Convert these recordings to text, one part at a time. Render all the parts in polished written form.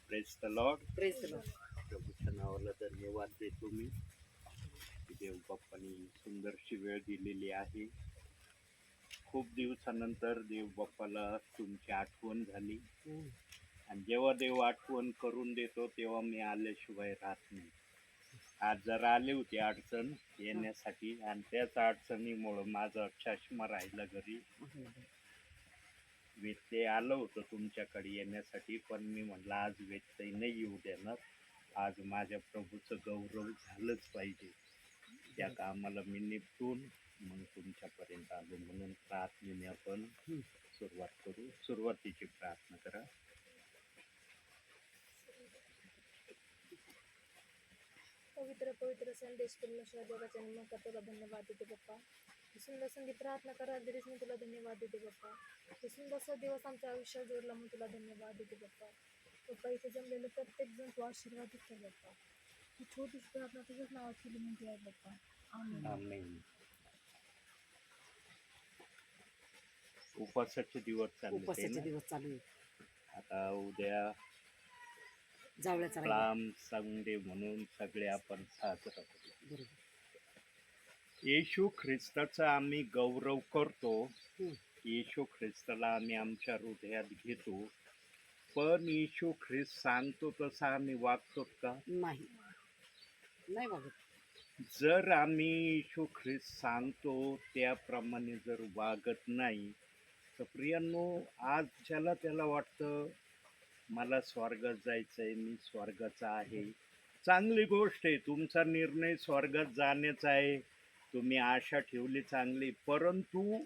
Praise the lord. Praise the lord. प्रभूच्या नावाला धन्यवाद देतो मी की देव बाप्पानी सुंदरशी वेळ दिलेली आहे. खूप दिवसानंतर देव बाप्पाला तुमची आठवण झाली आणि जेव्हा देव आठवण करून देतो तेव्हा मी आल्याशिवाय राहत नाही. आज जरा आले होते अडचण येण्यासाठी आणि त्याच अडचणीमुळं माझा चष्मा राहिला घरी. व्यत्यय आलं होतं तुमच्याकडे येण्यासाठी, पण मी म्हटलं आज व्यत्यय नाही येऊ देणार. आज माझ्या प्रभूचं गौरव झालंच पाहिजे. त्या कामाला मी निपटून मग तुमच्यापर्यंत आलो. म्हणून प्रार्थनेने आपण सुरुवात करू. सुरुवातीची प्रार्थना करा. पवित्र पवित्र संदेश परमेश्वर देवाच्या निमित्त तुला धन्यवाद देते बाप्पा. सुंदर संधी प्रार्थना करा दिलीस मी तुला धन्यवाद देते बाप्पा. सुंदरसा दिवस आमच्या आयुष्यात जोडला म्हणून तुला धन्यवाद देते बाप्पा. बाप्पा इथे जमलेलं प्रत्येक जण तू आशीर्वादित कर बाप्पा. ही छोटीशी प्रार्थना तुझ्याच नावात केली म्हणते आहे बाप्पा. आमेन. आमेन. उपासाचे दिवस चालले उपासाचे ना. दिवस चालू आहे. आता उद्या जावळ्याचा राहिला. राम संडे म्हणून सगळे आपण साजरा करू. बरोबर. येशू ख्रिस्ताचा आम्ही गौरव करतो. हम्म. येशू ख्रिस्ताला आम्ही आमच्या हृदयात घेतो. पण येशू ख्रिस्त सांगतो तसं आम्ही वागतो का? नाही नाही बाबा. जर आम्ही येशू ख्रिस्त सांगतो त्याप्रमाणे जर वागत नाही तर प्रियांनो, आज ज्याला त्याला वाटतं मला स्वर्गात जायचं आहे, मी स्वर्गाचा आहे, चांगली गोष्ट आहे. तुमचा निर्णय स्वर्गात जाण्याचा आहे, तुम्ही आशा ठेवली चांगली. परंतु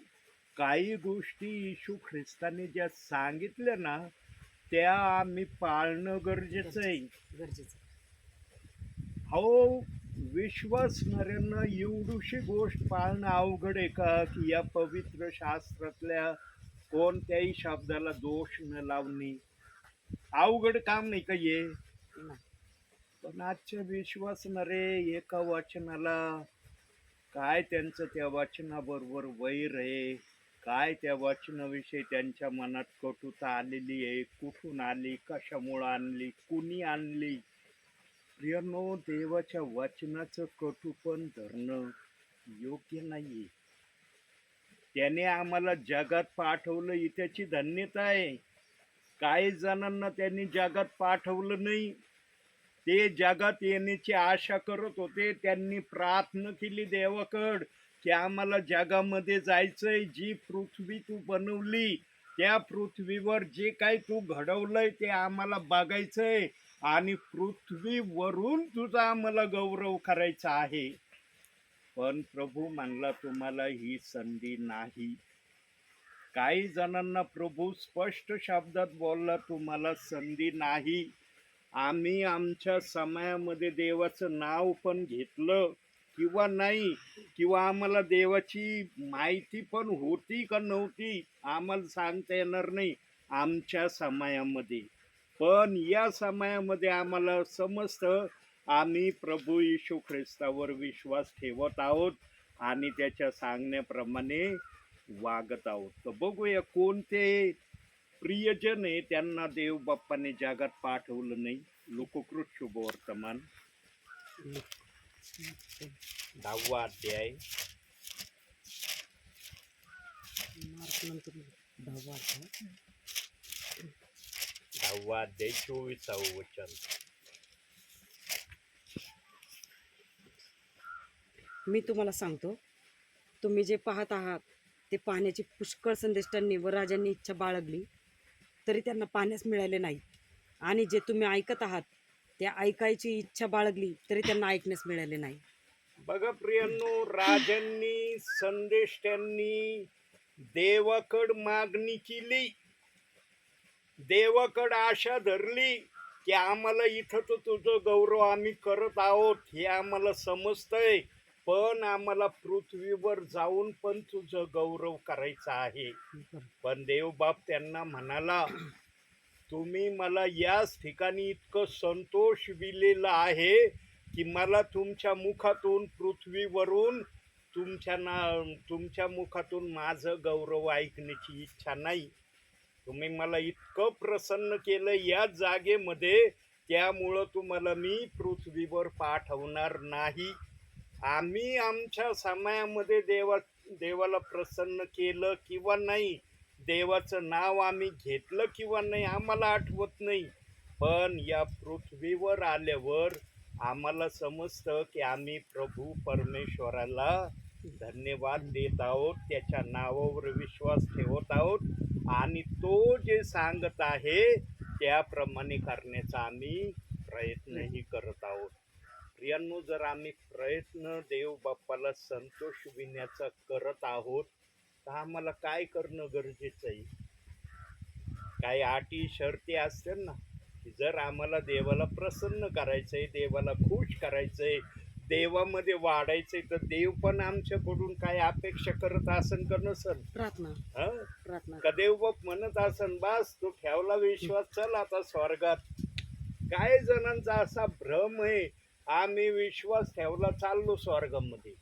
काही गोष्टी येशू ख्रिस्ताने ज्या सांगितल्या ना त्या आम्ही पाळणं गरजेचं आहे. गरजेचं. हो, विश्वासणाऱ्यांना एवढीशी गोष्ट पाळणं अवघड आहे का की या पवित्र शास्त्रातल्या कोणत्याही शब्दाला दोष न लावणे अवघड काम नाही का हे? नाही. पण आजच्या विश्वासणारे एका वचनाला काय त्यांचं त्या वचनाबरोबर वैर आहे, काय त्या वचनाविषयी त्यांच्या मनात कटुता आलेली आहे, कुठून आली, कशामुळं आणली, कुणी आणली. प्रियनो, देवाच्या वचनाचं कटुपण धरणं योग्य नाही. त्याने आम्हाला जगात पाठवलं ही त्याची धन्यता आहे. काही जणांना त्यांनी जगात पाठवलं नाही. ते जगात येण्याची आशा करत होते. त्यांनी प्रार्थना केली देवाकड की आम्हाला जगामध्ये जायचंय. जी पृथ्वी तू बनवली त्या पृथ्वीवर जे काही तू घडवलंय ते आम्हाला बघायचंय आणि पृथ्वीवरून तुझा आम्हाला गौरव करायचा आहे. पण प्रभू म्हणला तुम्हाला ही संधी नाही. काही जणांना प्रभू स्पष्ट शब्दात बोलला तुम्हाला संधी नाही. आम्ही आमच्या समयामध्ये देवाचं नाव पण घेतलं किंवा नाही, किंवा आम्हाला देवाची माहिती पण होती का नव्हती आम्हाला सांगता येणार नाही आमच्या समयामध्ये. पण या समयामध्ये आम्हाला समजतं आम्ही प्रभू येशू ख्रिस्तावर विश्वास ठेवत आहोत आणि त्याच्या सांगण्याप्रमाणे वागत आहोत. तर बघूया कोणते प्रियजन आहे त्यांना देव बाप्पाने जगात पाठवलं नाही. लोककृत शुभवर्तमान 10वा अध्याय मार्क नंतर 10वा अध्याय. 10वा अध्याय 24वे वचन. मी तुम्हाला सांगतो, तुम्ही जे पाहत आहात ते पाहण्याची पुष्कळ संदेष्टांनी व राजांनी इच्छा बाळगली तरी त्यांना पाहण्यास मिळाले नाही, आणि जे तुम्ही ऐकत आहात ते ऐकायची इच्छा बाळगली तरी त्यांना ऐकण्यास मिळाले नाही. बघा प्रियांनो, राजांनी संदेष्ट्यांनी देवाकड मागणी केली, देवाकड आशा धरली की आम्हाला इथं तर तुझं गौरव आम्ही करत आहोत हे आम्हाला समजतंय, पण आम्हाला पृथ्वीवर जाऊन पण तुझं गौरव करायचं आहे. पण देवबाप त्यांना म्हणाला तुम्ही मला याच ठिकाणी इतकं संतोष दिलेला आहे की मला तुमच्या मुखातून पृथ्वीवरून तुमच्या मुखातून माझं गौरव ऐकण्याची इच्छा नाही. तुम्ही मला इतकं प्रसन्न केलं या जागेमध्ये, त्यामुळं तुम्हाला मी पृथ्वीवर पाठवणार नाही. आम्ही आमच्या समयामध्ये देवाला प्रसन्न केलं किंवा नाही, देवाचं नाव आम्ही घेतलं किंवा नाही आम्हाला आठवत नाही. पण या पृथ्वीवर आल्यावर आम्हाला समजतं की आम्ही प्रभू परमेश्वराला धन्यवाद देत आहोत, त्याच्या नावावर विश्वास ठेवत आहोत आणि तो जे सांगत आहे त्याप्रमाणे करण्याचा आम्ही प्रयत्नही करत आहोत. प्रियांनो, जर आम्ही प्रयत्न देव बाप्पाला संतोषविण्याचा करत आहोत तर आम्हाला काय करणं गरजेचं आहे? काही अटी शर्ती असतील ना, की जर आम्हाला देवाला प्रसन्न करायचंय, देवाला खुश करायचंय, देवामध्ये वाढायचंय, तर देव पण आमच्याकडून काय अपेक्षा करत असन का नसन? प्रार्थना हं? प्रार्थना का देव बाप म्हणत असन बस तू ठेवला विश्वास, चल आता स्वर्गात. काय जणांचा असा भ्रम आहे, आम्ही विश्वास ठेवला चाललो स्वर्गामध्ये.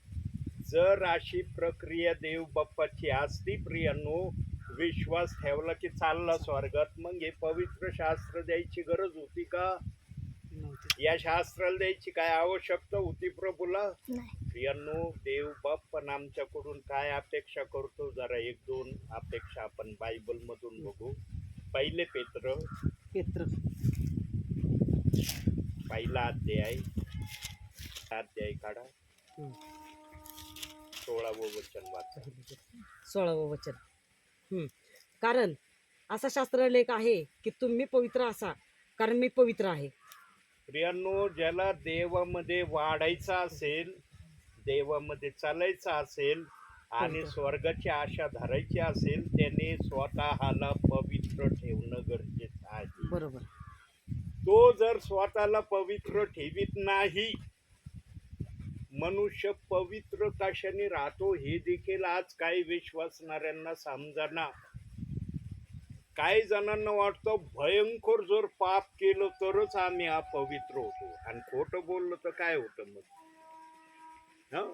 जर अशी प्रक्रिया देव बाप्पाची असती प्रियांनो, विश्वास ठेवला की चालला स्वर्गात, मग हे पवित्र शास्त्र द्यायची गरज होती का? नव्हती. या शास्त्राला द्यायची काय आवश्यकता होती प्रभूला? नाही. प्रियांनो, देव बाप पण आमच्याकडून काय अपेक्षा करतो, जरा एक दोन अपेक्षा आपण बायबल मधून बघू. पहिले पेत्र पेत्र पहिला अध्याय काढा, हं. 16वं वचन वाचा. 16वं वचन. कारण असा शास्त्रलेख आहे की तुम्ही पवित्र असा, कारण मी पवित्र आहे. प्रियांनो, ज्याला देवामध्ये वाढायचं असेल, देवामध्ये चालायचं असेल आणि स्वर्गाची आशा धरायची असेल, त्याने स्वतःला पवित्र ठेवणं गरजेचं आहे. बरोबर. तो जर स्वतःला पवित्र ठेवीत नाही, मनुष्य पवित्र कशाने राहतो हे देखील आज काही विश्वासणाऱ्यांना समजना. काही जणांना वाटतं भयंकर जर पाप केलं तरच आम्ही अपवित्र होतो, आणि खोटं बोललं तर काय होतं मग? हं?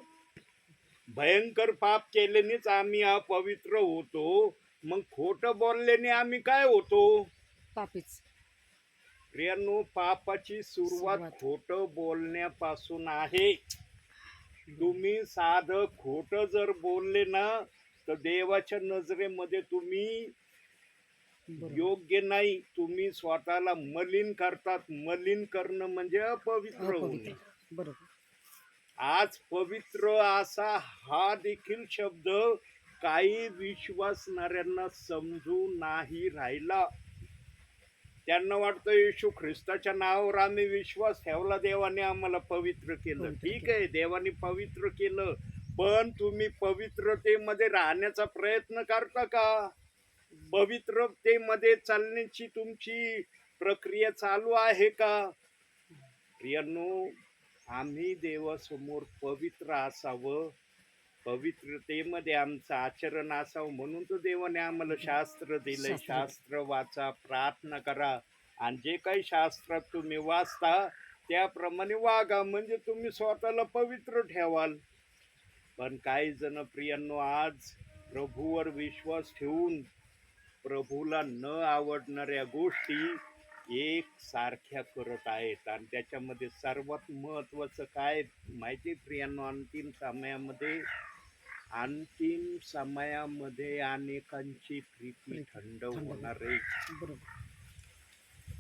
भयंकर पाप केल्यानेच आम्ही अपवित्र होतो, मग खोटं बोलल्याने आम्ही काय होतो? पापीच. प्रियांनो, पापाची सुरुवात खोटं बोलण्यापासून आहे. तुम्ही साधं खोटं जर बोलले ना, तर देवाच्या नजरेमध्ये तुम्ही योग्य नाही. तुम्ही स्वतःला मलिन करतात. मलिन करणं म्हणजे अपवित्र होणे. बरोबर. आज पवित्र असा हा देखील शब्द काही विश्वासणाऱ्यांना समजू नाही राहिला. त्यांना वाटतं येशू ख्रिस्ताच्या नावावर आम्ही विश्वास ठेवला, देवाने आम्हाला पवित्र केलं. ठीक आहे, देवाने पवित्र केलं, पण तुम्ही पवित्रतेमध्ये राहण्याचा प्रयत्न करता का? पवित्रतेमध्ये चालण्याची तुमची प्रक्रिया चालू आहे का? प्रियांनो, आम्ही देवासमोर पवित्र असावं, पवित्रतेमध्ये आमचं आचरण असावं, म्हणून तर देवाने आम्हाला शास्त्र दिलंय. शास्त्र वाचा, प्रार्थना करा, आणि जे काही शास्त्रात तुम्ही वाचता त्याप्रमाणे वागा, म्हणजे तुम्ही स्वतःला पवित्र ठेवाल. पण काही जण प्रियांनो आज प्रभूवर विश्वास ठेवून प्रभूला न आवडणाऱ्या गोष्टी एक सारख्या करत आहेत, आणि त्याच्यामध्ये सर्वात महत्वाचं काय माहिती प्रियांनो? अंतिम समयामध्ये अनेकांची प्रीती थंड होणार आहे.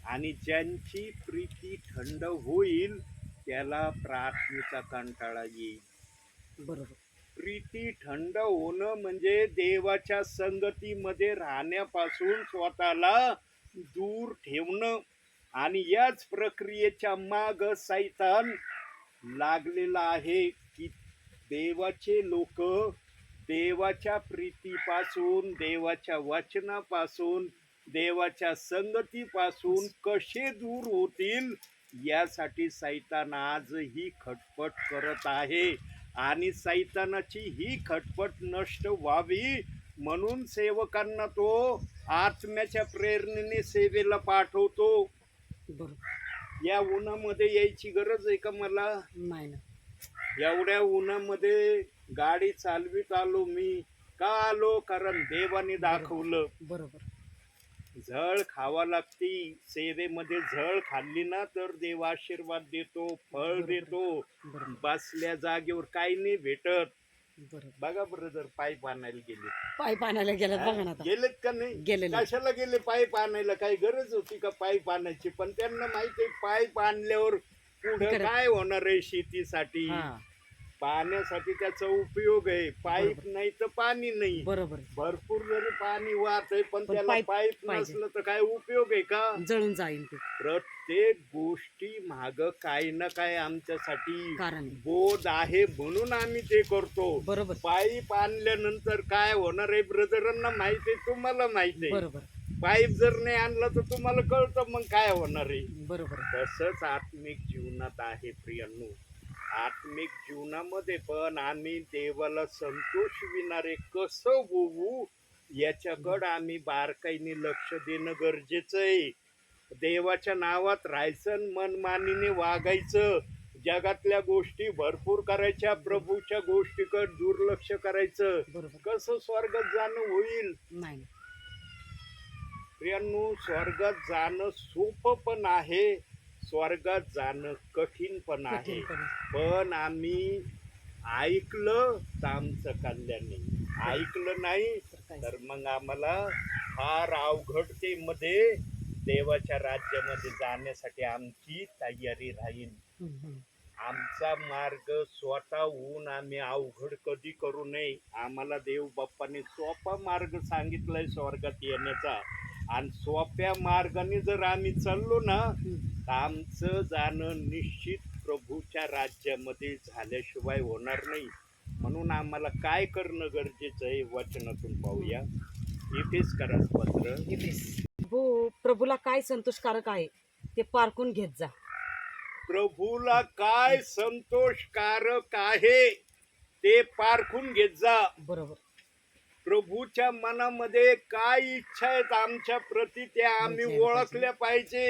आणि ज्यांची प्रीती थंड होईल त्याला प्रार्थनेचा कंटाळा येईल. बरोबर. प्रीती थंड होणं म्हणजे देवाच्या संगतीमध्ये राहण्यापासून स्वतःला दूर ठेवणं, आणि याच प्रक्रियेच्या माग सैतान लागलेला आहे की देवाचे लोक देवाच्या प्रीतीपासून, देवाच्या वचनापासून, देवाच्या संगतीपासून कसे दूर होतील यासाठी सैतान आजही खटपट करत आहे. आणि सैतानाची ही खटपट नष्ट व्हावी म्हणून सेवकांना तो आत्म्याच्या प्रेरणेने सेवेला पाठवतो. बरोबर. या उन्हामध्ये यायची गरज आहे का मला? नाही ना. एवढ्या उन्हामध्ये गाडी चालवीत आलो मी. का आलो? कारण देवाने दाखवलं. बरोबर. झळ खावा लागती. सेवेमध्ये झळ खाल्ली ना तर देव आशीर्वाद देतो, फळ बरोबर. देतो. बरोबर बसल्या जागेवर काही नाही भेटत. बरोबर. बघा ब्रदर, पाईप आणायला गेले, पाईप आणायला गेल्यात बघा ना आता. गेलेत का नाही? गेलेले. कशाला गेले पाईप आणायला? काही गरज होती का पाईप आणायची? पण त्यांना माहिती आहे पाईप आणल्यावर पुढे खरं. काय होणार आहे शेतीसाठी, हा पाण्यासाठी त्याचा उपयोग आहे. पाईप बरोबर. नाही तर पाणी नाही. बरोबर. भरपूर जरी पाणी वाहत आहे पण पण त्याला पाईप पाईप पाहिजे. नसलं तर काय उपयोग आहे का? जळून जाईल ते प्रत्येक गोष्टी माग काही ना काय आमच्यासाठी कारण. बोध आहे म्हणून आम्ही ते करतो. बरोबर पाईप आणल्यानंतर काय होणार आहे ब्रदरांना माहिती आहे, तुम्हाला माहिती आहे. बरोबर पाईप जर नाही आणला तर तुम्हाला कळतं मग काय होणार आहे. बरोबर. तसंच आत्मिक जीवनात आहे प्रियांनो. आत्मिक जीवनामध्ये पण आम्ही देवाला संतोष विणारे कसं होऊ याच्याकडं आम्ही बारकाईने लक्ष देणं गरजेचं आहे. देवाच्या नावात राहायचं, मनमानीने वागायचं, जगातल्या गोष्टी भरपूर करायच्या, प्रभूच्या गोष्टीकडे दुर्लक्ष करायचं. बरोबर. कसं स्वर्गात जाणं होईल नाही प्रियांनो? स्वर्गात जाणं सोपं पण आहे, स्वर्गात जाणं कठीण पण आहे. कठीण पण. पण आम्ही ऐकलं तर आमचं कल्याण नाही, ऐकलं नाही तर काय. तर मग आम्हाला फार अवघडतेमध्ये देवाच्या राज्यामध्ये जाण्यासाठी आमची तयारी राहील. हम्म. आमचा मार्ग स्वतःहून आम्ही अवघड कधी करू नये. आम्हाला देव बाप्पाने सोपा मार्ग सांगितलाय स्वर्गात येण्याचा, आणि सोप्या मार्गाने जर आम्ही चाललो ना तर आमचं जाणं निश्चित प्रभूच्या राज्यामध्ये झाल्याशिवाय होणार नाही. म्हणून आम्हाला काय करणं गरजेचं आहे वचनातून पाहूया. एफेसकरास पत्र प्रभूला काय संतोषकारक आहे ते पारखून घेत जा. प्रभूला काय संतोषकारक आहे ते पारखून घेत जा. बरोबर. प्रभूच्या मनामध्ये काय इच्छा आहेत आमच्या प्रती त्या आम्ही ओळखल्या पाहिजे,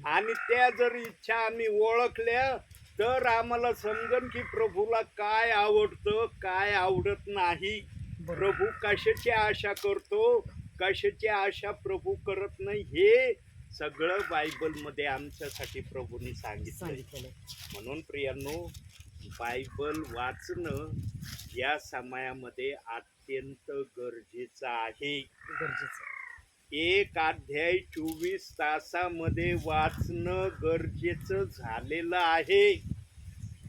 आणि त्या जर इच्छा आम्ही ओळखल्या तर आम्हाला समजन की प्रभूला काय आवडतं काय आवडत नाही. प्रभू कशाची आशा करतो, कशाची आशा प्रभू करत नाही, हे सगळं बायबलमध्ये आमच्यासाठी प्रभूंनी सांगितलं. म्हणून प्रियांनो, बायबल वाचणं या समयामध्ये अत्यंत गरजेचं आहे. गरजेचं. 1 अध्याय 24 तासामध्ये वाचणं गरजेचं झालेलं आहे.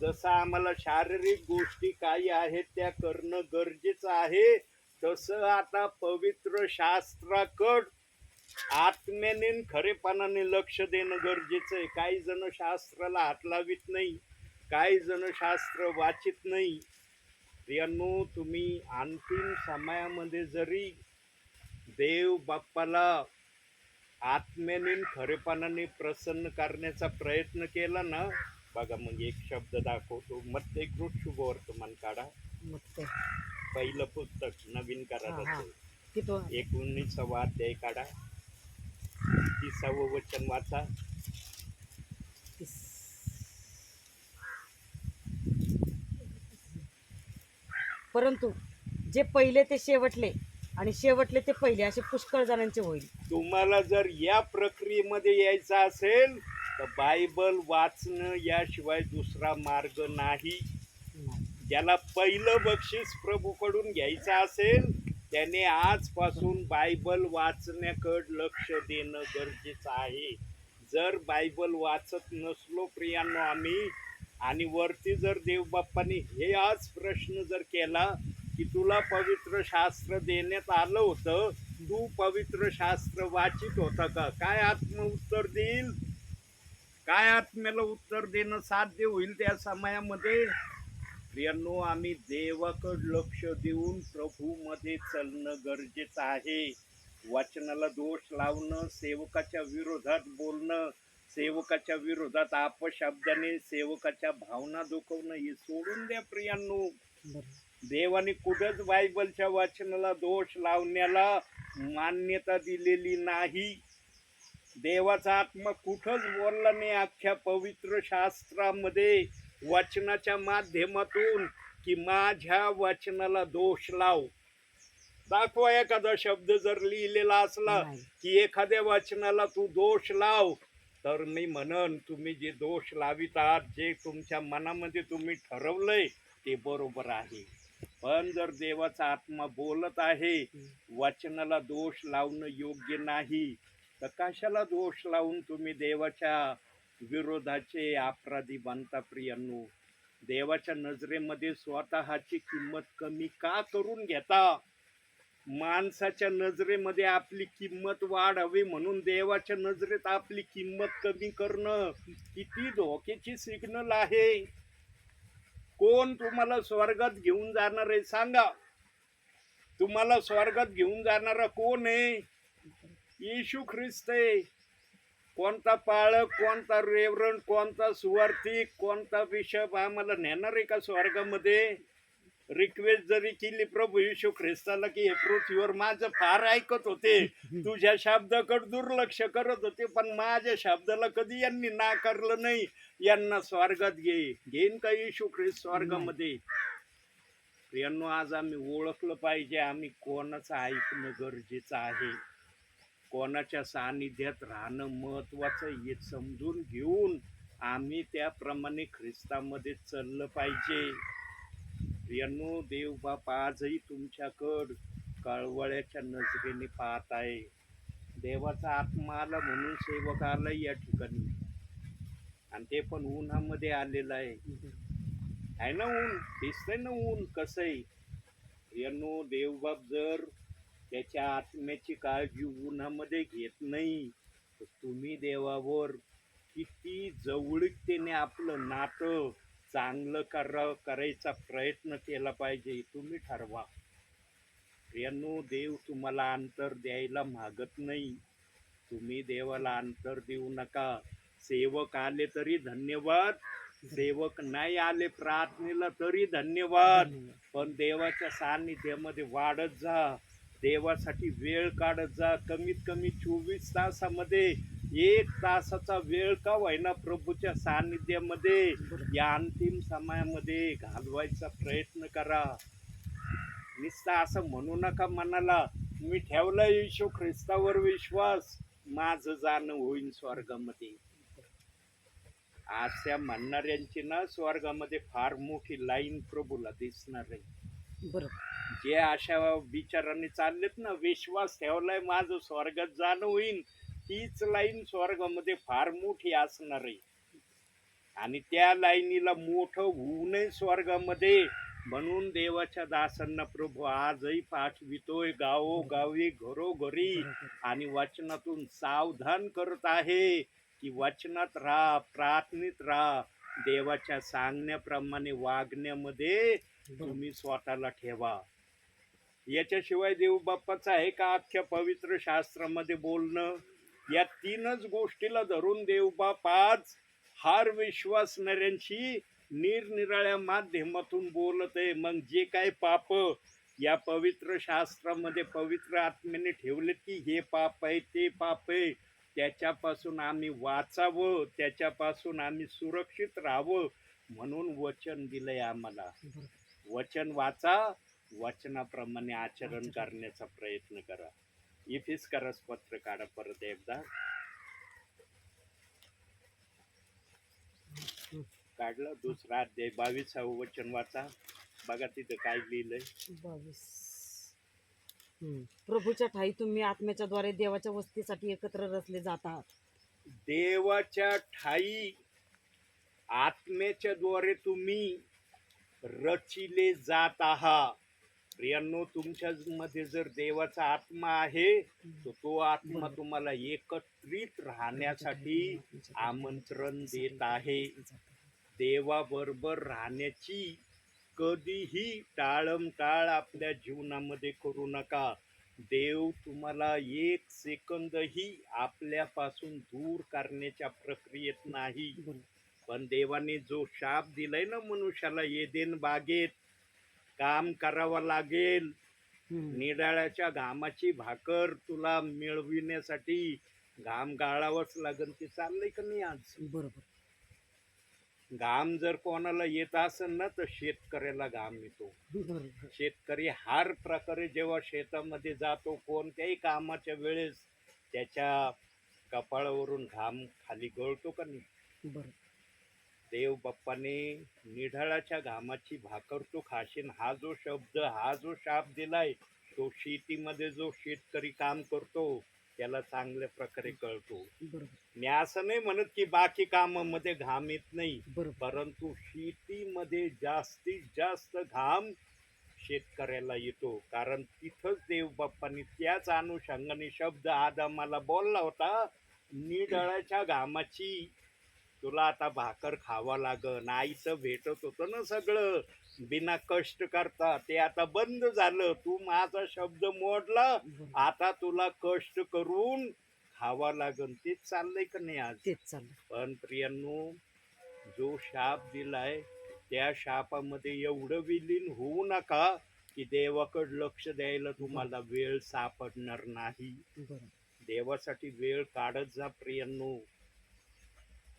जसं आम्हाला शारीरिक गोष्टी काही आहेत त्या करणं गरजेचं आहे, तसं आता पवित्र शास्त्राकड आत्म्याने खरेपणाने लक्ष देणं गरजेचं आहे. काही जण शास्त्राला हात लावित नाही, काही जण शास्त्र वाचित नाही. प्रियांनो, तुम्ही अंतिम समयामध्ये जरी देव बाप्पाला आत्म्याने खरेपणाने प्रसन्न करण्याचा प्रयत्न केला ना, बघा मग एक शब्द दाखवतो. मत्ते शुभवर्तमान काढा, मग ते पहिलं पुस्तक नवीन हा, कराराचं, किती 19वा अध्याय काढा, 30वं वचन वाचा. परंतु जे पहिले ते शेवटले आणि शेवटले ते पहिले असे पुष्कळ जणांचे होईल. तुम्हाला जर या प्रक्रियेमध्ये यायचं असेल तर बायबल वाचणं याशिवाय दुसरा मार्ग नाही. ज्याला पहिलं बक्षीस प्रभूकडून घ्यायचं असेल त्याने आजपासून बायबल वाचण्याकडे लक्ष देणं गरजेचं आहे. जर बायबल वाचत नसलो प्रियांनो आम्ही, आणि वरती जर देवबाप्पाने हे आज प्रश्न जर केला की तुला पवित्र शास्त्र देण्यात आलं होतं, तू पवित्र शास्त्र वाचित होता का, काय आत्म उत्तर देईल? काय आत्म्याला उत्तर देणं साध्य होईल त्या समयामध्ये? प्रियांनो, आम्ही देवाकडे लक्ष देऊन प्रभूमध्ये चालणं गरजेचं आहे. वचनाला दोष लावणं, सेवकाच्या विरोधात बोलणं, सेवकाच्या विरोधात अपशब्दाने सेवकाच्या भावना दुखवणं हे सोडून द्या प्रियांनो. देवाने कुठंच बायबलच्या वचनाला दोष लावण्याला मान्यता दिलेली नाही. देवाचा आत्मा कुठंच बोलला नाही अख्ख्या पवित्र शास्त्रामध्ये वचनाच्या माध्यमातून की माझ्या वचनाला दोष लाव. दाखवा एखादा शब्द जर लिहिलेला असला नाही. की एखाद्या वाचनाला तू दोष लाव, तर मी म्हणन तुम्ही जे दोष लावित आहात, जे तुमच्या मनामध्ये तुम्ही ठरवलंय ते बरोबर आहे. पण जर देवाचा आत्मा बोलत आहे, वचनाला दोष लावणं योग्य नाही, तर कशाला दोष लावून तुम्ही देवाच्या विरोधाचे अपराधी बनता प्रियांनो? देवाच्या नजरेमध्ये स्वतःची किंमत कमी का करून घेता? माणसाच्या नजरेमध्ये आपली किंमत वाढावी म्हणून देवाच्या नजरेत आपली किंमत कमी करणं किती धोक्याची सिग्नल आहे. कोण तुम्हाला स्वर्गात घेऊन जाणार आहे सांगा? तुम्हाला स्वर्गात घेऊन जाणारा कोण आहे? येशू ख्रिस्त आहे. कोणता पाळक, कोणता रेवरंड, कोणता सुवार्थिक, कोणता बिशप आम्हाला नेणार आहे का स्वर्गामध्ये? रिक्वेस्ट जरी केली प्रभू येशू ख्रिस्ताला की हे पृथ्वीवर माझं फार ऐकत होते, तुझ्या शब्दाकडे दुर्लक्ष करत होते, पण माझ्या शब्दाला कधी यांनी नाकारलं नाही, यांना स्वर्गात घेईन का येशू ख्रिस्त स्वर्गामध्ये? यांना आज आम्ही ओळखलं पाहिजे आम्ही कोणाचं ऐकणं गरजेचं आहे, कोणाच्या सानिध्यात राहणं महत्वाचं हे समजून घेऊन आम्ही त्याप्रमाणे ख्रिस्तामध्ये चाललं पाहिजे. प्रियांनो, देव बाप आजही तुमच्याकडं कळवळ्याच्या नजरेने पाहत आहे. देवाचा आत्मा आला म्हणून सेवक आला या ठिकाणी, आणि ते पण उन्हामध्ये आलेलं आहे ना. ऊन दिसतंय ना, ऊन कसं आहे. प्रियांनो, देवबाप जर त्याच्या आत्म्याची काळजी उन्हामध्ये घेत नाही, तर तुम्ही देवावर किती जवळीकतेने आपलं नातं चांगलं करायचा प्रयत्न केला पाहिजे, तुम्ही ठरवा. प्रियांनो, देव तुम्हाला अंतर द्यायला मागत नाही, तुम्ही देवाला अंतर देऊ नका. सेवक आले तरी धन्यवाद, सेवक नाही आले प्रार्थनेला तरी धन्यवाद, पण देवाच्या सान्निध्यामध्ये वाढत जा, देवासाठी वेळ काढत जा. कमीत कमी 24 तासामध्ये 1 तासाचा वेळ का होईना प्रभूच्या सान्निध्यामध्ये या अंतिम समयामध्ये घालवायचा प्रयत्न करा. नुसता असं म्हणू नका मनाला, मी ठेवला येशू ख्रिस्तावर विश्वास, माझं जाणं होईल स्वर्गामध्ये. अशा म्हणणाऱ्यांची ना स्वर्गामध्ये फार मोठी लाईन प्रभूला दिसणार आहे. बरोबर. जे अशा विचारांनी चाललेत ना, विश्वास ठेवलाय माझं स्वर्गात जाणं होईल, तीच लाईन स्वर्गामध्ये फार मोठी असणार आहे. आणि त्या लाईनीला मोठं होऊ नये स्वर्गामध्ये, म्हणून देवाच्या दासांना प्रभू आजही पाठवितोय गावोगावी, घरोघरी, आणि वचनातून सावधान करत आहे की वचनात राहा, प्रार्थनेत राहा, देवाच्या सांगण्याप्रमाणे वागण्यामध्ये तुम्ही स्वतःला ठेवा. याच्याशिवाय देव बाप्पाचं आहे का अख्ख्या पवित्र शास्त्रामध्ये बोलणं? या 3च गोष्टीला धरून देव बाप आज हार विश्वासणाऱ्यांशी निरनिराळ्या माध्यमातून बोलत आहे. मग जे काय पाप या पवित्र शास्त्रामध्ये पवित्र आत्म्याने ठेवलेत की हे पाप आहे, ते पाप आहे, त्याच्यापासून आम्ही वाचावं, त्याच्यापासून आम्ही सुरक्षित राहावं म्हणून वचन दिलंय आम्हाला. वचन वाचा, वचनाप्रमाणे आचरण करण्याचा प्रयत्न करा. इफिस्करस पत्र काढा परत एकदा. काढलं. 2रा अध्याय 22वे वचन वाचा. बघा तिथं काय लिहिलंय. 22. प्रभूच्या ठाई तुम्ही आत्म्याच्या द्वारे देवाच्या वस्तीसाठी एकत्र रचले जात आहात. देवाच्या ठाई आत्म्याच्या द्वारे तुम्ही रचिले जात आहात. प्रियांनो, तुमच्या मध्ये जर देवाचा आत्मा आहे तर तो आत्मा तुम्हाला एकत्रित राहण्यासाठी आमंत्रण देत आहे. देवाबरोबर राहण्याची कधीही टाळमटाळ आपल्या जीवनामध्ये करू नका. देव तुम्हाला 1 सेकंदही आपल्यापासून दूर करण्याच्या प्रक्रियेत नाही. पण देवाने जो शाप दिलाय ना मनुष्याला, एदेन बागेत काम करावं लागेल, निराळ्याच्या घामाची भाकर तुला मिळविण्यासाठी घाम गाळावंच लागेल, ते चाललंय का नाही आज? बरोबर. घाम जर कोणाला येत असेल ना तर शेतकऱ्याला घाम येतो. बरोबर. शेतकरी हर प्रकारे जेव्हा शेतामध्ये जातो कोणत्याही कामाच्या वेळेस त्याच्या कपाळावरून घाम खाली गळतो का नाही. बरोबर. देव बाप्पाने निढाळाच्या घामाची भाकर तू खाशील हा जो शब्द हा जो शाप दिलाय तो शेतीमध्ये जो शेतकरी काम करतो त्याला चांगल्या प्रकारे कळतो. बरोबर. मी असं नाही म्हणत की बाकी कामामध्ये घाम येत नाही, बरोबर. परंतु शेतीमध्ये जास्तीत जास्त घाम शेतकऱ्याला येतो. कारण तिथंच देव बाप्पांनी त्याच अनुषंगाने शब्द आदामाला बोलला होता, निडळाच्या घामाची तुला आता भाकर खावा लागन. आईचं भेटत होतं ना सगळं बिना कष्ट करता, ते आता बंद झालं. तू माझा शब्द मोडला, बरोबर. आता तुला कष्ट करून खावा लागन. तेच चाललंय का नाही आज. तेच चाललं. पण प्रियांनो, जो शाप दिलाय त्या शापामध्ये एवढं विलीन होऊ नका की देवाकडे लक्ष द्यायला तुम्हाला वेळ सापडणार नाही. बरोबर. देवासाठी वेळ काढत जा प्रियांनो.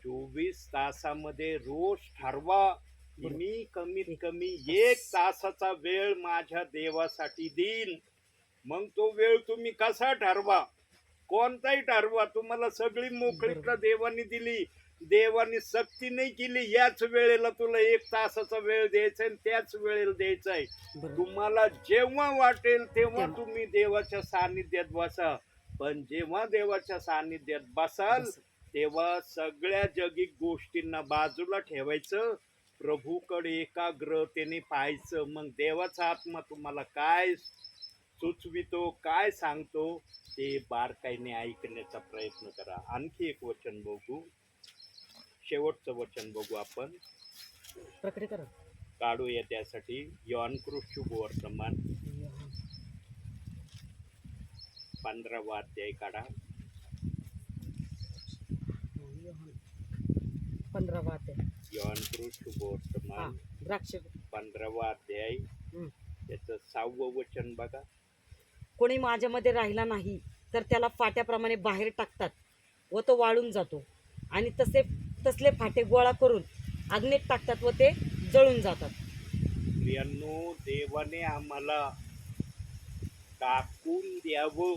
24 तासामध्ये रोज ठरवा की मी कमीत कमी 1 तासाचा वेळ माझ्या देवासाठी देईन. मग तो वेळ तुम्ही कसा ठरवा, कोणताही ठरवा, तुम्हाला सगळी मोकळीकता देवाने दिली. देवाने सक्ती नाही केली याच वेळेला तुला 1 तासाचा वेळ द्यायचा आहे त्याच वेळेला द्यायचा आहे. बरोबर. तुम्हाला जेव्हा वाटेल तेव्हा तुम्ही देवाच्या सानिध्यात बसा. पण जेव्हा देवाच्या सानिध्यात बसाल तेव्हा सगळ्या जगिक गोष्टींना बाजूला ठेवायचं, प्रभूकडे एकाग्रतेने पाहायचं. मग देवाचा आत्मा तुम्हाला काय सुचवितो काय सांगतो ते बारकाईने ऐकण्याचा प्रयत्न करा. आणखी एक वचन बघू, शेवटचं वचन बघू आपण, प्रकट करा. काढूया त्यासाठी योहानकृत शुभवर्तमान 15वा अध्याय काढा. 15वा अध्याय. योहानकृत हा, शुभवर्तमान द्राक्ष. 15वा अध्याय हं. त्याचं 6वं वचन बघा. कोणी माझ्यामध्ये राहिला नाही तर त्याला फाट्याप्रमाणे बाहेर टाकतात व तो वाळून जातो आणि तसले फाटे गोळा करून अग्नीत टाकतात व ते जळून जातात. प्रियांनो, देवाने आम्हाला टाकून द्यावं,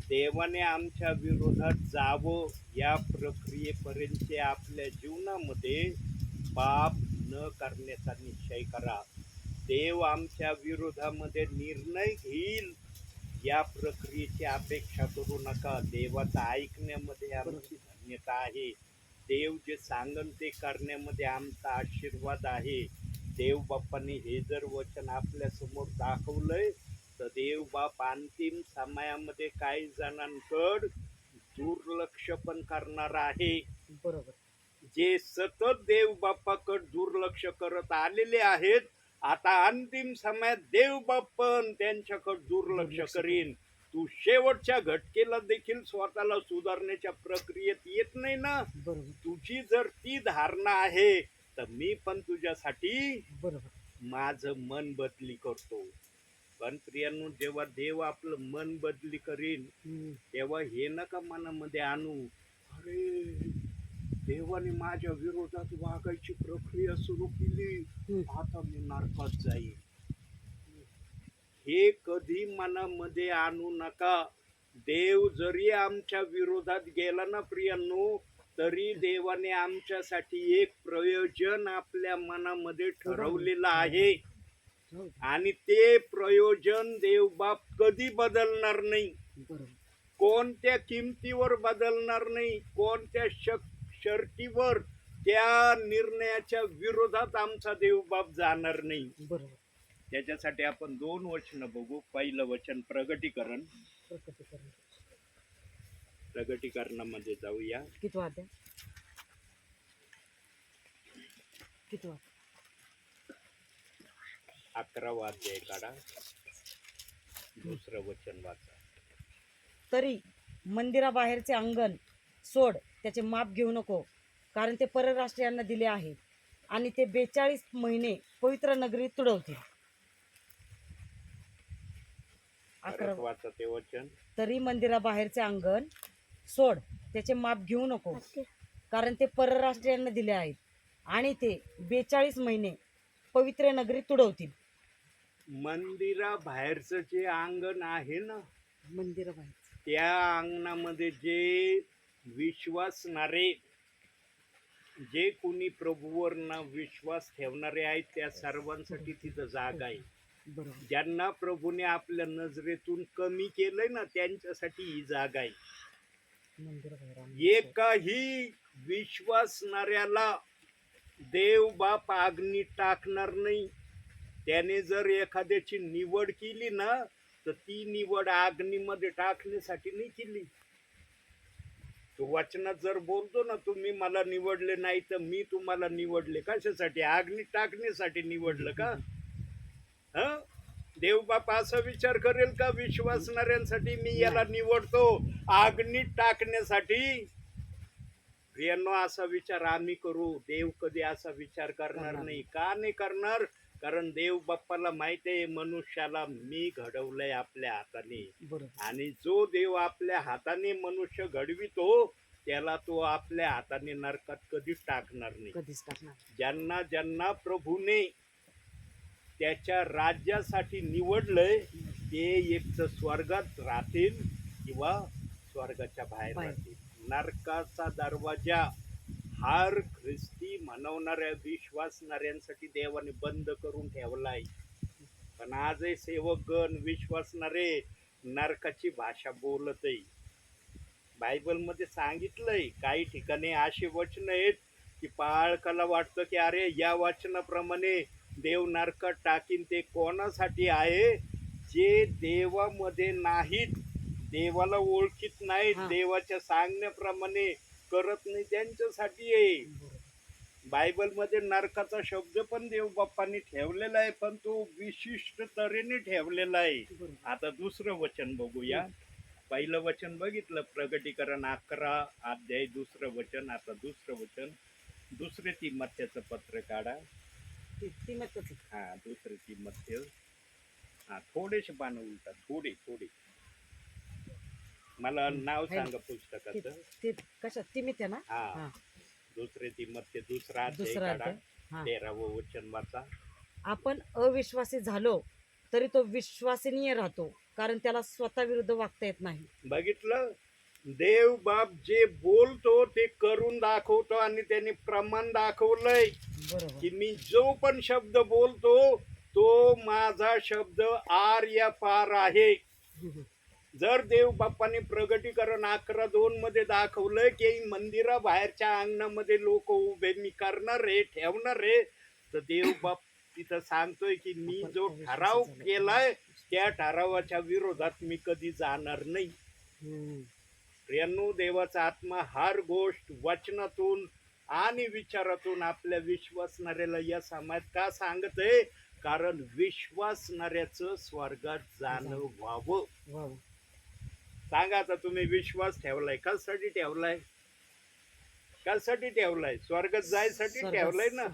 देवाने आमच्या विरोधात जावं, या प्रक्रियेपर्यंत आपल्या जीवनामध्ये पाप न करण्याचा निश्चय करा. देव आमच्या विरोधामध्ये निर्णय घेईल या प्रक्रियेची अपेक्षा करू नका. देवाचं ऐकण्यामध्ये आमची धन्यता आहे. देव जे सांगन ते करण्यामध्ये आमचा आशीर्वाद आहे. देव बाप्पाने हे जर वचन आपल्या समोर दाखवलंय तर देव बाप अंतिम समयामध्ये काही जणांकडे दुर्लक्ष पण करणार आहे. बरोबर. जे सतत देव बाप्पाकडे दुर्लक्ष करत आलेले आहेत, आता अंतिम समयात देव बाप्पन त्यांच्याकडे दुर्लक्ष करीन. तू शेवटच्या घटकेला देखील स्वतःला सुधारण्याच्या प्रक्रियेत येत नाही ना. बरोबर. तुझी जर ती धारणा आहे तर मी पण तुझ्यासाठी बरोबर. माझं मन बदली करतो. पण प्रियांनो, जेव्हा देव आपलं मन बदली करीन हं. तेव्हा हे नका मनामध्ये आणू, अरे देवाने माझ्या विरोधात वागायची प्रक्रिया सुरू केली, आता मी नरकात जाईल. हे कधी मनामध्ये आणू नका. देव जरी आमच्या विरोधात गेला ना प्रियांनो, तरी देवाने आमच्यासाठी एक प्रयोजन आपल्या मनामध्ये ठरवलेलं आहे आणि ते प्रयोजन देव बाप कधी बदलणार नाही. बरोबर. कोणत्या किमतीवर बदलणार नाही, कोणत्या शर्तीवर, त्या निर्णयाच्या विरोधात आमचा देव बाप जाणार नाही. बरोबर. त्याच्यासाठी आपण 2 वचन बघू. पहिलं वचन प्रगटीकरण. प्रकटीकरण. प्रगटीकरणामध्ये जाऊया. किती वाद्या? किती वाद? 11वा अध्याय काढा. 2रं वचन वाचा. तरी मंदिराबाहेरचे अंगण सोड, त्याचे माप घेऊ नको, कारण ते परराष्ट्रीयांना दिले आहे आणि ते 42 महिने पवित्र नगरी तुडवतील. परत वाचा ते वचन. तरी मंदिराबाहेरचे अंगण सोड, त्याचे माप घेऊ नको, कारण ते परराष्ट्रीयांना दिले आहेत आणि ते 42 महिने पवित्र नगरी तुडवतील. मंदिरा बाहेरचं जे अंगण आहे ना, मंदिराबाहेर त्या अंगणामध्ये जे विश्वासणारे, जे कोणी प्रभूवर न विश्वास ठेवणारे आहेत, त्या सर्वांसाठी तिथं जागा आहे. बरोबर. ज्यांना प्रभूने आपल्या नजरेतून कमी केलंय ना, त्यांच्यासाठी ही जागा आहे. मंदिराबाहेर आम्ही एकाही विश्वासणाऱ्याला देव बाप अग्नी टाकणार नाही. त्याने जर एखाद्याची निवड केली ना, तर ती निवड अग्नीमध्ये टाकण्यासाठी नाही केली. तो वचनात जर बोलतो ना, तुम्ही मला निवडले नाही तर मी तुम्हाला निवडले, कशासाठी? अग्नी टाकण्यासाठी निवडलं का? हं? देव बाप असा विचार करेल का विश्वासणाऱ्यांसाठी मी याला निवडतो अग्नीत टाकण्यासाठी? प्रियांनो, असा विचार आम्ही करू, देव कधी असा विचार करणार नाही. का नाही करणार? कारण देव बाप्पाला माहिती आहे मनुष्याला मी घडवलंय आपल्या हाताने, बरोबर. आणि जो देव आपल्या हाताने मनुष्य घडवितो त्याला तो आपल्या हाताने नरकात कधीच टाकणार नाही. कधीच टाकणार. ज्यांना ज्यांना प्रभूने त्याच्या राज्यासाठी निवडलंय ते एक तर स्वर्गात राहतील किंवा स्वर्गाच्या बाहेर राहतील. नरकाचा दरवाजा हर ख्रिस्ती म्हणवणाऱ्या विश्वासणाऱ्यांसाठी देवाने बंद करून ठेवलाय. पण आजही सेवकगण विश्वासणारे नरकाची भाषा बोलतय. बायबलमध्ये सांगितलंय, काही ठिकाणी असे वचन आहेत की पाळकाला वाटतं की अरे या वचनाप्रमाणे देव नरकात टाकीन. ते कोणासाठी आहे? जे देवामध्ये नाहीत, देवाला ओळखीत नाहीत, देवाच्या सांगण्याप्रमाणे करत नाही, त्यांच्यासाठी आहे. बायबलमध्ये नरकाचा शब्द पण देव बाप्पांनी ठेवलेला आहे, पण तो विशिष्ट तऱ्हेने ठेवलेला आहे. आता दुसरं वचन बघूया. पहिलं वचन बघितलं, प्रगटीकरण 11 अध्याय 2 वचन. आता दुसरं वचन, दुसरे तिमोथेचं पत्र काढा. हा, दुसरे तिमोथेय. हा, थोडेसे पानं उलटा, थोडे थोडे. मला नाव सांगा पुस्तकाचं. ते कशात? तिमित्या ना? हा, दुसरे तिमोथेय दुसरा अध्याय काढा, 13वं वचन वाचा. आपण अविश्वासी झालो तरी तो विश्वसनीय राहतो, कारण त्याला स्वतः विरुद्ध वागता येत नाही. बघितलं, देव बाप जे बोलतो ते करून दाखवतो, आणि त्यांनी प्रमाण दाखवलंय की मी जो पण शब्द बोलतो तो माझा शब्द आर्या पार आहे. जर देव बाप्पाने प्रगटीकरण 11:2 मध्ये दाखवलं की मंदिरा बाहेरच्या अंगणामध्ये लोक उभे मी करणार रे, ठेवणार रे, तर देव बाप तिथं सांगतोय की मी जो ठराव केलाय त्या ठरावाच्या विरोधात मी कधी जाणार नाही. प्रियांनो, देवाचा आत्मा हर गोष्ट वचनातून आणि विचारातून आपल्या विश्वासणाऱ्याला या समाजात का सांगतय? कारण विश्वासणाऱ्याचं स्वर्गात जाणं व्हावं. सांगा आता, तुम्ही विश्वास ठेवलाय, कशासाठी ठेवलाय? कशासाठी ठेवलाय? स्वर्गात जायसाठी ठेवलाय ना?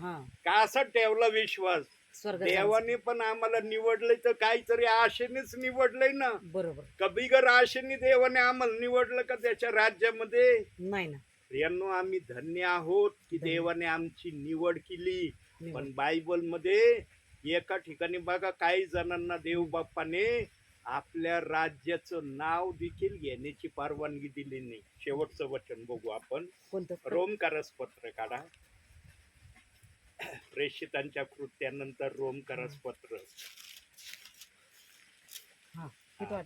कसा ठेवला विश्वास? देवाने पण आम्हाला निवडलंय तर काहीतरी आशेनेच निवडलंय ना. बरोबर. का बिगर आशेने देवाने आम्हाला निवडलं का त्याच्या राज्यामध्ये? नाही ना. प्रियांनो, आम्ही धन्य आहोत की देवाने आमची निवड केली. पण बायबलमध्ये एका ठिकाणी बघा, काही जणांना देव बाप्पाने आपल्या राज्याचं नाव देखील घेण्याची परवानगी दिली नाही. शेवटचं वचन बघू आपण. रोमकारस पत्र काढा. प्रेषितांच्या कृत्यानंतर रोमकारस पत्र,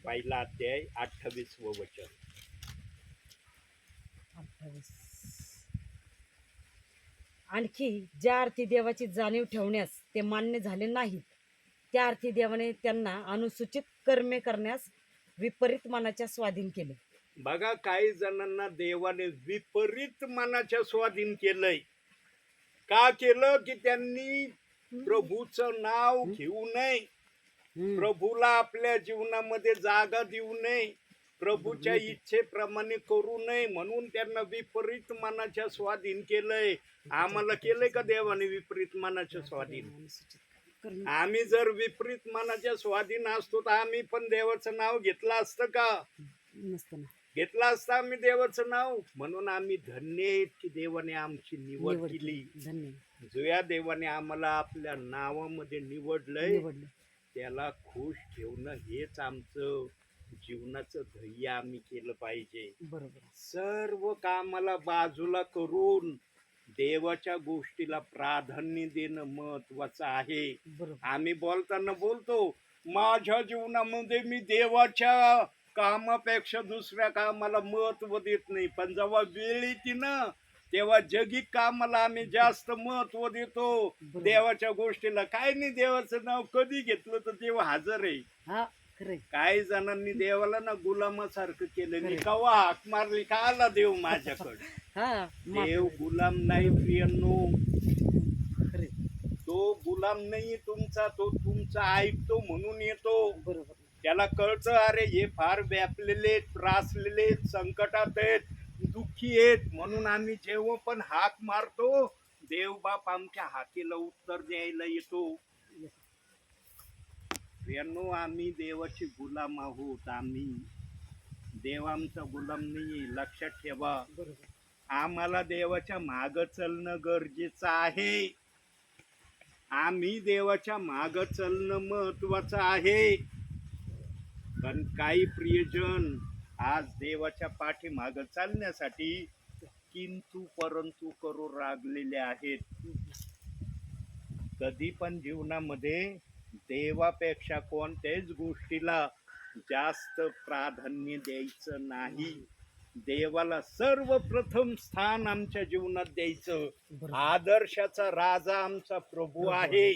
पहिला अध्याय 28वं वचन. 28. आणखी ज्या अर्थी देवाची जाणीव ठेवण्यास ते मान्य झाले नाहीत, त्या अर्थी देवाने त्यांना अनुसूचित कर्मे करण्यास विपरीत मनाच्या स्वाधीन केले. बघा, काही जणांना देवाने विपरीत मनाच्या स्वाधीन केलंय. का केलं? की त्यांनी प्रभूचं नाव घेऊ नये, प्रभूला आपल्या जीवनामध्ये जागा देऊ नये, प्रभूच्या इच्छेप्रमाणे करू नये, म्हणून त्यांना विपरीत मनाच्या स्वाधीन केलंय. आम्हाला केलंय का देवाने विपरीत मनाच्या स्वाधीन? आम्ही जर विपरीत मनाच्या स्वाधीन असतो तर आम्ही पण देवाचं नाव घेतलं असतं का? घेतला असता आम्ही देवाचं नाव. म्हणून आम्ही धन्य आहेत की देवाने आमची निवड निवड केली. धन्य जो या देवाने आम्हाला आपल्या नावामध्ये निवडलंय निवडलं. त्याला खुश ठेवणं हेच आमचं जीवनाचं ध्येय आम्ही केलं पाहिजे. बरोबर. सर्व कामाला बाजूला करून देवाच्या गोष्टीला प्राधान्य देणं महत्वाचं आहे. बरोबर. आम्ही बोलताना बोलतो माझ्या जीवनामध्ये मी देवाच्या कामापेक्षा दुसऱ्या कामाला महत्व देत नाही, पण जेव्हा वेळ येते ना तेव्हा जगी कामाला आम्ही जास्त महत्व देतो. बरोबर. देवाच्या गोष्टीला काय नाही, देवाचं नाव कधी घेतलं तर देव हजर आहे. हा खरंय. काही जणांनी देवाला ना गुलामासारखं केलं. मी खरंय. कवा हाक मारली का आला देव माझ्याकडे. हा देव गुलाम नाही प्रियांनो, खरंय. तो गुलाम नाही तुमचा, तो तुमचा ऐकतो म्हणून येतो. बरोबर. त्याला कळतं अरे हे फार व्यापलेले, त्रासलेले, संकटात आहेत, दुःखी आहेत, म्हणून आम्ही जेव्हा पण हाक मारतो देव बाप आमच्या हाकेला उत्तर द्यायला येतो. प्रियांनो, आम्ही देवाचे गुलाम आहोत. आम्ही देव आमचा गुलाम नाही, लक्षात ठेवा. बरोबर. आम्हाला देवाच्या माग चालणं गरजेचं आहे. आम्ही देवाच्या माग चालणं महत्वाचं आहे. पण काही प्रियजन आज देवाच्या पाठीमाग चालण्यासाठी किंतु परंतु करू लागलेले आहेत. कधी पण जीवनामध्ये देवापेक्षा कोणत्याच गोष्टीला जास्त प्राधान्य द्यायचं नाही. देवाला सर्वप्रथम स्थान आमच्या जीवनात द्यायचं. बरोबर. आदर्शाचा राजा आमचा प्रभू आहे.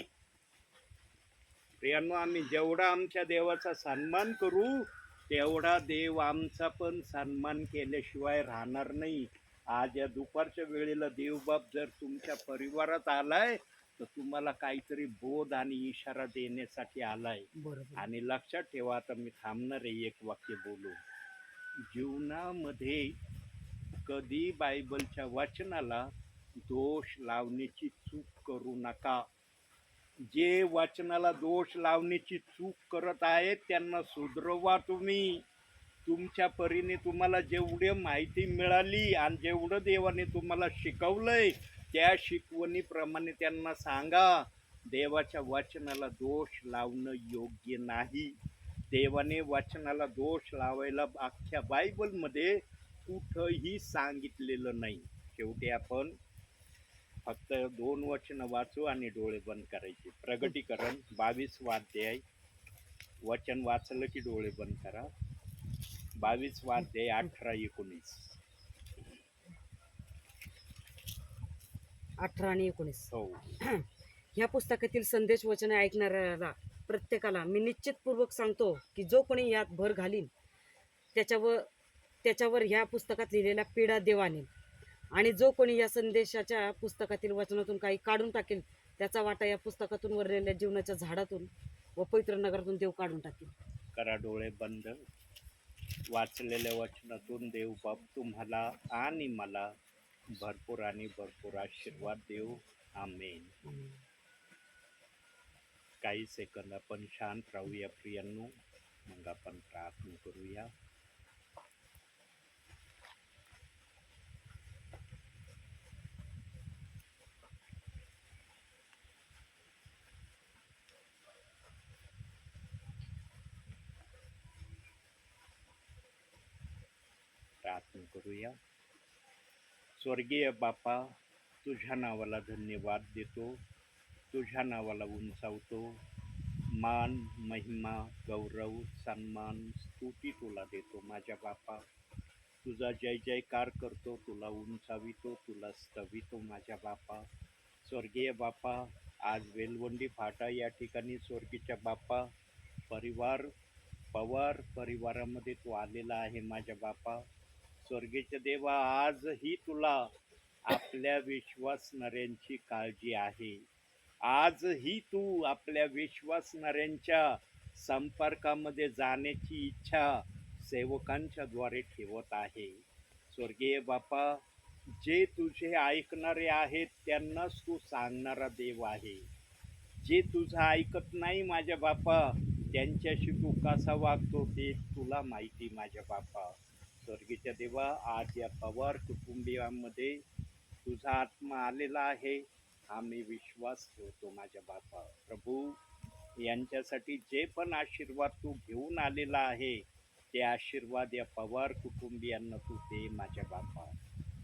प्रियांनो, आम्ही जेवढा आमच्या देवाचा सन्मान करू तेवढा देव आमचा पण सन्मान केल्याशिवाय राहणार नाही. आज या दुपारच्या वेळेला देवबाप जर तुमच्या परिवारात आलाय तर तुम्हाला काहीतरी बोध आणि इशारा देण्यासाठी आलाय. बरोबर. आणि लक्षात ठेवा, आता मी थांबणार आहे एक वाक्य बोलून. जीवनामध्ये कधी बायबलच्या वचनाला दोष लावण्याची चूक करू नका. जे वचनाला दोष लावण्याची चूक करत आहेत त्यांना सुधरवा. तुम्ही तुमच्या परीने तुम्हाला जेवढी माहिती मिळाली आणि जेवढं देवाने तुम्हाला शिकवलंय त्या शिकवणीप्रमाणे त्यांना सांगा. देवाच्या वचनाला दोष लावणं योग्य नाही. देवाने वचनाला दोष लावायला अख्ख्या बायबलमध्ये कुठंही सांगितलेलं नाही. शेवटी आपण फक्त 2 वचनं वाचू आणि डोळे बंद करायचे. प्रगटीकरण 22 अध्याय, वचन वाचलं की डोळे बंद करा. 22 अध्याय 18-19. 18 आणि 19. हो. ह्या पुस्तकातील संदेश वचने ऐकणाऱ्याला प्रत्येकाला मी निश्चितपूर्वक सांगतो की जो कोणी यात भर घालीन त्याच्यावर ह्या पुस्तकात लिहिलेल्या पीडा देव आणेल, आणि जो कोणी या संदेशाच्या पुस्तकातील वचनातून काही काढून टाकेल त्याचा वाटा या पुस्तकातून वरलेल्या जीवनाच्या झाडातून व पवित्र नगरातून देव काढून टाकेल. करा डोळे बंद. वाचलेल्या वचनातून देव बाप तुम्हाला आणि मला भरपूर आणि भरपूर आशीर्वाद देऊ. आमेन. काही सेकंद आपण शांत राहूया प्रियांनो, मग आपण प्रार्थना करूया. प्रार्थना करूया. स्वर्गीय बापा, तुझ्या नावाला धन्यवाद देतो, तुझ्या नावाला उंचावतो. मान, महिमा, गौरव, सन्मान, स्तुती तुला देतो माझ्या बापा. तुझा जय जयकार करतो, तुला उंचावितो, तुला स्तवितो माझ्या बापा. स्वर्गीय बापा, आज वेलवंडी फाटा या ठिकाणी स्वर्गीच्या बापा पवार परिवारामध्ये तू आलेला आहे माझ्या बापा. स्वर्गीच्या देवा, आजही तुला आपल्या विश्वासणाऱ्यांची काळजी आहे. आजही तू आपल्या विश्वासणाऱ्यांच्या संपर्कामध्ये जाण्याची इच्छा सेवकांच्या द्वारे ठेवत आहे. स्वर्गीय बापा, जे तुझे ऐकणारे आहेत त्यांनाच तू सांगणारा देव आहे. जे तुझं ऐकत नाही माझ्या बापा त्यांच्याशी तू कसा वागतो ते तुला माहिती माझ्या बापा. स्वर्गीच्या देवा, आज या पवार कुटुंबियांमध्ये तुझा आत्मा आलेला आहे, आम्ही विश्वास ठेवतो माझ्या बापा. प्रभू, यांच्यासाठी जे पण आशीर्वाद तू घेऊन आलेला आहे ते आशीर्वाद या पवार कुटुंबियांना तू दे माझ्या बापा.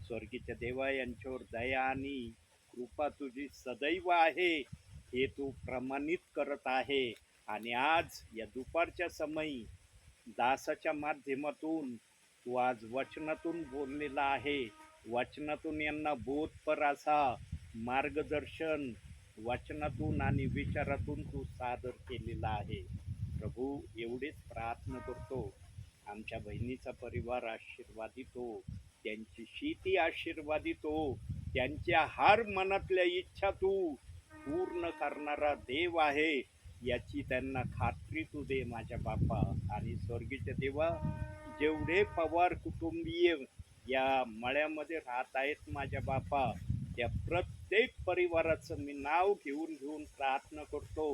स्वर्गीच्या देवा, यांच्यावर दया आणि कृपा तुझी सदैव आहे हे तू प्रमाणित करत आहे. आणि आज या दुपारच्या समयी दासाच्या माध्यमातून तू आज वचनातून बोललेला आहे. वचनातून यांना बोधपर असा मार्गदर्शन वचनातून आणि विचारातून तू सादर केलेला आहे. प्रभू, एवढीच प्रार्थना करतो, आमच्या बहिणीचा परिवार आशीर्वादित हो, त्यांची शेती आशीर्वादित हो, त्यांच्या हर मनातल्या इच्छा तू पूर्ण करणारा देव आहे याची त्यांना खात्री तू दे माझ्या बापा. आणि स्वर्गीच्या देवा, जेवढे पवार कुटुंबीय या मळ्यामध्ये राहत आहेत माझ्या बापा, त्या प्रत्येक परिवाराचं मी नाव घेऊन प्रार्थना करतो.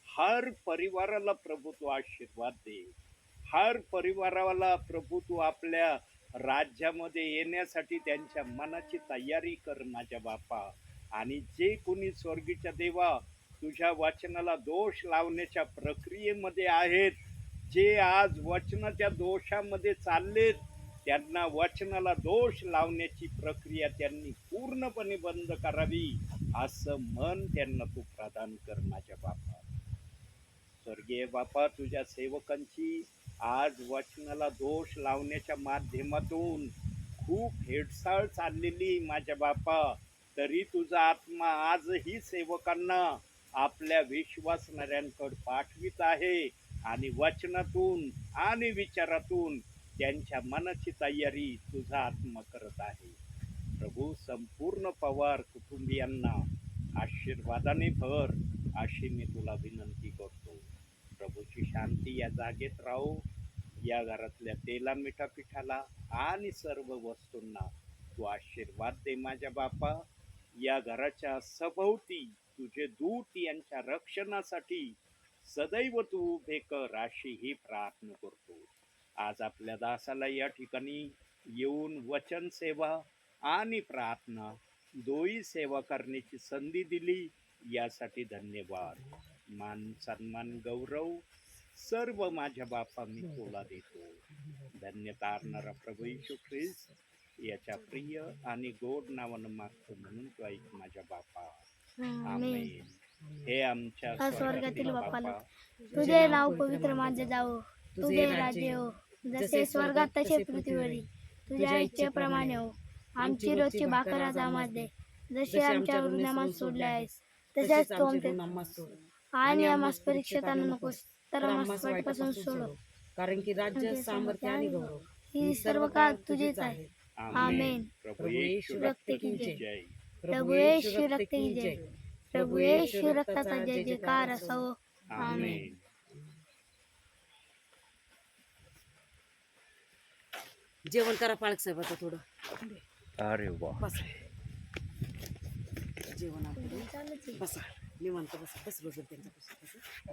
हर परिवाराला प्रभू तू आशीर्वाद दे, हर परिवाराला प्रभू तू आपल्या राज्यामध्ये येण्यासाठी त्यांच्या मनाची तयारी कर माझ्या बापा. आणि जे कोणी स्वर्गीच्या देवा तुझ्या वचनाला दोष लावण्याच्या प्रक्रियेमध्ये आहेत, जे आज वचनाच्या दोषामध्ये चाललेत, त्यांना वचनाला दोष लावण्याची प्रक्रिया त्यांनी पूर्णपणे बंद करावी असं मन त्यांना तू प्रदान कर माझ्या बापा. स्वर्गीय बापा, तुझ्या सेवकांची आज वचनाला दोष लावण्याच्या माध्यमातून खूप हेडसाळ चाललेली माझ्या बापा, तरी तुझा आत्मा आजही सेवकांना आपल्या विश्वासणाऱ्यांकडे पाठवित आहे आणि वचनातून आणि विचारातून त्यांच्या मनाची तयारी तुझा आत्मा करत आहे. प्रभू, संपूर्ण पवार कुटुंबियांना आशीर्वादाने भर अशी मी तुला विनंती करतो. प्रभूची शांती या जागेत राहो, या घरातल्या तेला मिठा पिठाला आणि सर्व वस्तूंना तू आशीर्वाद दे माझ्या बापा. या घराच्या सभोवती तुझे दूत यांच्या रक्षणासाठी सदैव तू उभे कर अशी ही प्रार्थना करतो. आज आपल्या दासाला या ठिकाणी येऊन वचन सेवा आणि प्रार्थना दोही सेवा करण्याची संधी दिली, यासाठी धन्यवाद. मान सन्मान गौरव सर्व माझ्या बापा मी तुला देतो. धन्यता अर्णरा प्रभू येशू ख्रिस्त याच्या प्रिय आणि गोड नावानं मागतो म्हणून तू ऐक माझ्या बापा. आमेन. हे आमच्या स्वर्गातील बापाला तुझे नाव पवित्र मानले जावो, तुझे राज्य हो, जसे स्वर्गात तसे पृथ्वीवरी. तुझ्या इच्छेप्रमाणे हो. आमची रोजची भाकर आज आम्हाला दे, जसे आमच्या गुन्हेगारांना सोडले आहेस तसेच तू आमचे. आणि आम्हास परीक्षेत आणू नकोस, तर आम्हास वाईटापासून सोड. कारण की राज्य, सामर्थ्य आणि गौरव ही सर्व काळ तुझीच आहे. आमेन. प्रभू येशू रक्त की की जय. जय. प्रभू येशू रक्त की जय. प्रभू येशू रक्ताचा जय जयकार असावो. आमेन. जेवण करा पाळक साहेब आता थोडं. अरे वा. बसा जेवण आपलं. बसा निवांत बसा. बस बस त्यांच्यापासून.